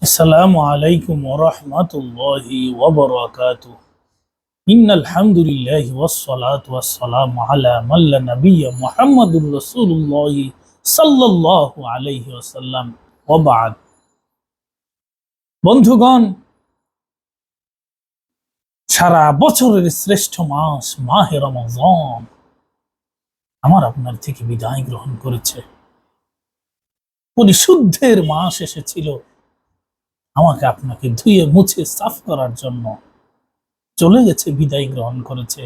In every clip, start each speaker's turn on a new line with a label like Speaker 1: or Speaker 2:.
Speaker 1: আসসালামু আলাইকুম ওয়া রাহমাতুল্লাহি ওয়া বারাকাতুহু। ইন্নাল হামদুলিল্লাহি ওয়াস সালাতু ওয়াস সালামু আলা মান লা নাবিয়্যা মুহাম্মাদুর রাসূলুল্লাহ সাল্লাল্লাহু আলাইহি ওয়াসাল্লাম ওয়া বা'দ। বন্ধুগণ, সারা বছরের শ্রেষ্ঠ মাস মাহে রমজান আমার আপনার থেকে বিদায় গ্রহণ করেছে। পরিশুদ্ধের মাস এসেছিল আমাকে আপনাকে ধুয়ে মুছে সাফ করার জন্য। চলে গেছে, বিদায় গ্রহণ করেছে।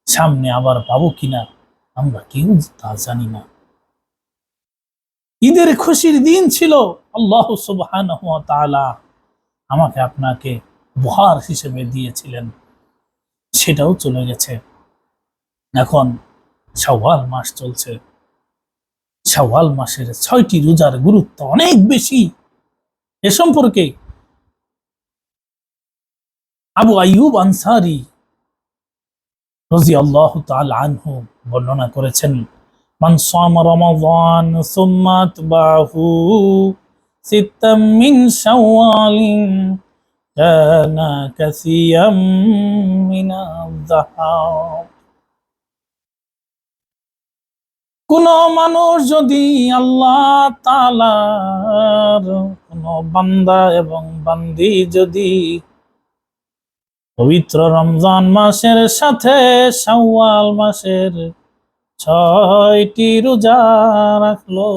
Speaker 1: সামনে আবার পাবো কিনা আমরা কেউ তা জানি না। ঈদের খুশির দিন ছিল, আল্লাহ সুবহানাহু ওয়া তাআলা আমাকে আপনাকে উপহার হিসেবে দিয়েছিলেন, সেটাও চলে গেছে। এখন শাওয়াল মাস চলছে। শাওয়াল মাসের ৬টি রোজার গুরুত্ব অনেক বেশি। এ সম্পর্কে আবু আইয়ুব আনসারী রাদিয়াল্লাহু তাআলা আনহু বর্ণনা করেছেন, মান সামা রমাযান সুম্মা আতবাহু সিত্তাম মিন শাওয়ালিন কানা কাসিয়াম মিনাজ যাহাব। কোন মানুষ যদি আল্লাহ তাআলার কোন বান্দা এবং বান্দি যদি পবিত্র রমজান মাসের সাথে শাওয়াল মাসের ৬টি রোজা রাখলো,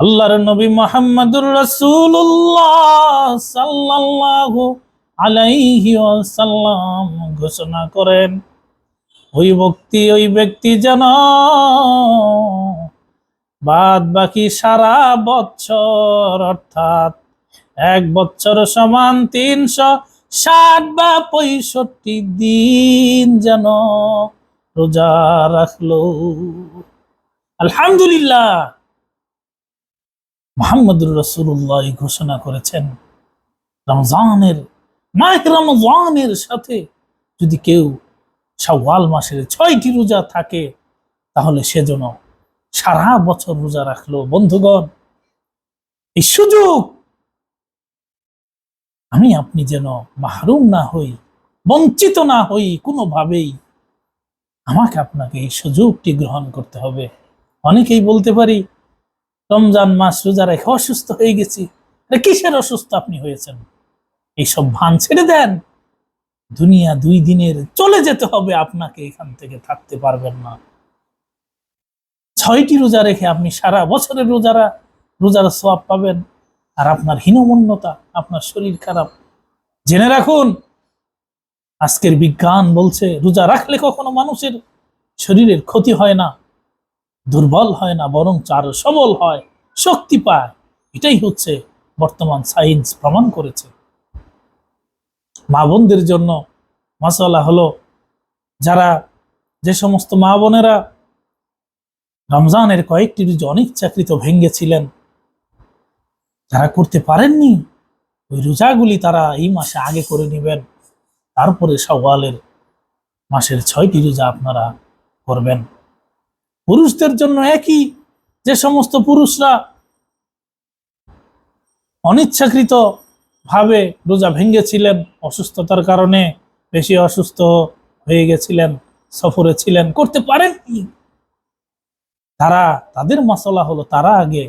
Speaker 1: আল্লাহর নবী মুহাম্মদুর রাসূলুল্লাহ সাল্লাল্লাহু আলাইহি ওয়াসাল্লাম ঘোষণা করেন, ওই ব্যক্তি যেন বাদ বাকি সারা বছর, অর্থাৎ এক বছর সমান ৩৬০ বা ৬৫ দিন যেন রোজা রাখলো। আলহামদুলিল্লাহ, মুহাম্মদুর রাসূলুল্লাহ ঘোষণা করেছেন, মাহে রমজানের সাথে যদি কেউ শাওয়াল মাসের ৬টি রোজা থাকে তাহলে সেজন্য সারা বছর রোজা রাখলো। বন্ধুগণ, এই সুযোগ আমি আপনি যেন মাহরুম না হই, বঞ্চিত না হই কোনোভাবেই, আমাকে আপনাকে এই সুযোগটি গ্রহণ করতে হবে। অনেকেই বলতে পারি, রমজান মাস রোজা রেখে অসুস্থ হয়ে গেছি। কিসের অসুস্থ আপনি হয়েছেন? এইসব ভান ছেড়ে দেন। দুনিয়া ২ দিনের, চলে যেতে হবে আপনাকে, এখান থেকে থাকতে পারবেন না। ৬টি রোজা রেখে আপনি সারা বছরের রোজার সওয়াব পাবেন, আর আপনার হীনমন্যতা, আপনার শরীর খারাপ। জেনে রাখুন, আজকের বিজ্ঞান বলছে রোজা রাখলে কখনো মানুষের শরীরের ক্ষতি হয় না, দুর্বল হয় না, বরং আরো সবল হয়, শক্তি পায়। এটাই হচ্ছে বর্তমান সায়েন্স প্রমাণ করেছে। মা বোনদের জন্য মাসালা হলো, যে সমস্ত মা বোনেরা রমজানের কয়েকটি রোজা অনিচ্ছাকৃত ভেঙেছিলেন, যারা করতে পারেননি, ওই রোজাগুলি তারা এই মাসে আগে করে নেবেন, তারপরে শাওয়ালের মাসের ৬টি রোজা আপনারা করবেন। পুরুষদের জন্য একই, যে সমস্ত পুরুষরা অনিচ্ছাকৃত ভাবে রোজা ভেঙেছিলেন, অসুস্থতার কারণে বেশি অসুস্থ হয়ে গেছিলেন, সফরে ছিলেন, করতে পারেননি, তাদের মাসালা হলো তারা আগে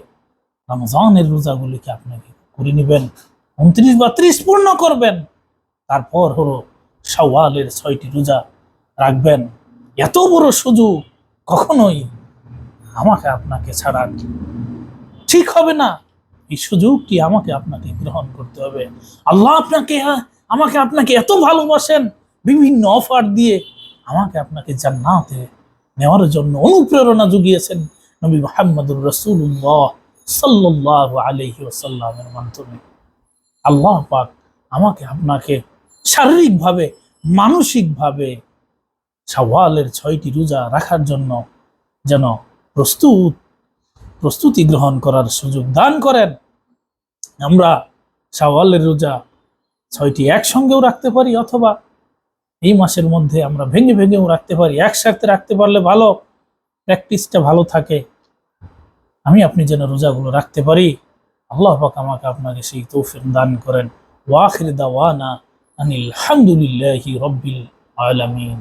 Speaker 1: রমজানের রোজাগুলিকে আপনাকে করে নেবেন, ২৯ বা ৩০ পূর্ণ করবেন, তারপর হলো শাওয়ালের ৬টি রোজা রাখবেন। এত বড় সুযোগ কখনোই আমাকে আপনাকে ছাড়া ঠিক হবে না। এই সুযোগটি আমাকে আপনাকে গ্রহণ করতে হবে। আল্লাহ আমাকে আপনাকে এত ভালোবাসেন, বিভিন্ন অফার দিয়ে আমাকে আপনাকে জান্নাতে নেওয়ার জন্য অনুপ্রেরণা জুগিয়েছেন নবী মুহাম্মদুর রাসূলুল্লাহ সাল্লাল্লাহু আলাইহি ওয়াসাল্লামের মাধ্যমে। আল্লাহ পাক আমাকে আপনাকে শারীরিকভাবে, মানসিকভাবে শাওয়ালের ৬টি রোজা রাখার জন্য যেন প্রস্তুতি গ্রহণ করার সুযোগ দান করেন। আমরা শাওয়ালের রোজা ৬টি একসঙ্গেও রাখতে পারি, অথবা এই মাসের মধ্যে আমরা ভেঙে ভেঙেও রাখতে পারি। একসাথে রাখতে পারলে ভালো, প্র্যাকটিসটা ভালো থাকে। আমি আপনি যেন রোজাগুলো রাখতে পারি। আল্লাহ পাক আমাকে আপনাকে সেই তৌফিক দান করেন। ওয়া আখির দাওয়ানা আনিল হামদুলিল্লাহি রাব্বিল আলামিন।